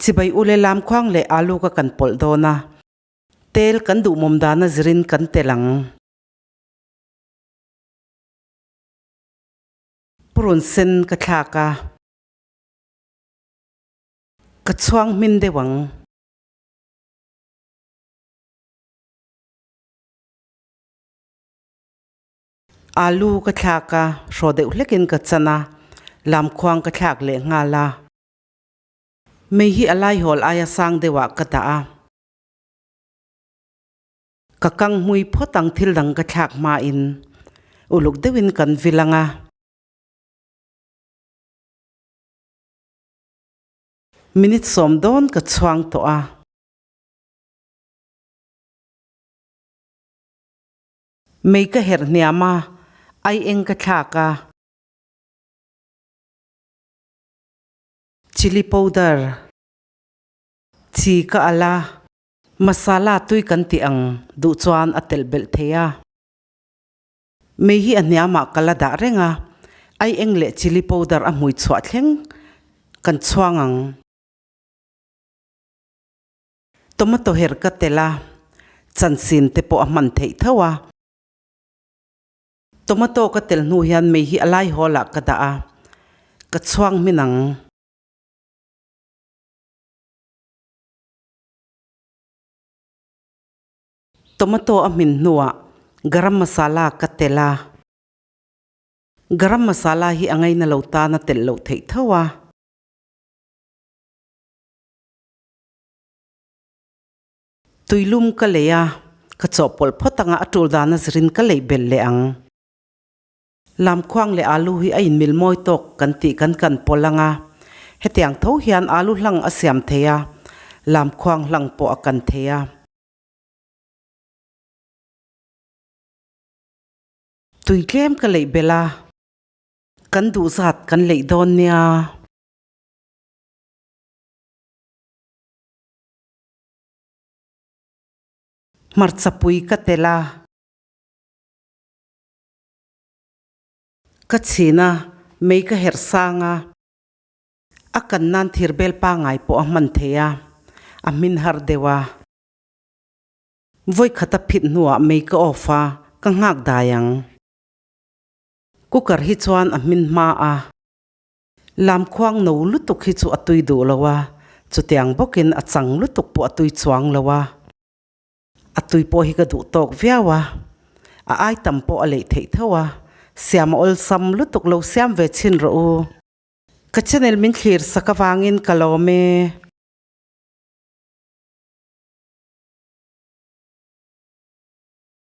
Sibay ule lamkhuang le alu ka kanpawlh dawna tel kan duh mawm dana zirin kan telang purun sen ka thlaka ka chuang hmin deuang alu ka thlaka hraw deuh hlekin ka chana lamkhuang ka thlak le ngala mei hi alai hawl aya sang dewa ka daa ka kang hui photang thil dang ka thlak ma in uluk deuhin kan vilanga minute som don ka chuang to a mei ka her hniama ai eng ka thlaka chili powder chi ka ala masala tui kan ti ang du chuan a tel bel theya mei hi hniama kala da renga ai eng le chili powder a hmui chhuah thleng kan chuangang tomato her ka tela chansin te po a man thei thawa tomato ka tel hnu hian mei hi alai hola ka da a ka chuang minang tomato a min hnuah garam masala ka tela garam masala hi angai na lo ta na tel lo thei thawa tuilum ka leya ka chawpawlh photanga atul dana zirin ka lei bel le ang lamkhuang le alu hi a inmil mawi tawk kan ti kan kanpawlh anga hetiang tho hian alu hlang a siam theya lamkhuang hlang pawh a kan theya tui tlem ka lei bela kan duh zat kan lei dawn nia marchapui ka tela ka china mei ka her sanga a kan nan thir bel pa ngai pawh a hman theya a hmin har dewa voi khata phit hnuah mei ka ofa ka ngak dayang cooker hi chuan a hmin hma a lamkhuang no lutuk hi chu atui duh lowa chutiang bokin a chang lutuk pawh atui chuang lowa atui pawh hi ka duh tawk viawa a ai tam pawh a lei thei thawa siam ol sam lutuk lo siam ve chin ro u ka channel min thlir sakawangin kalome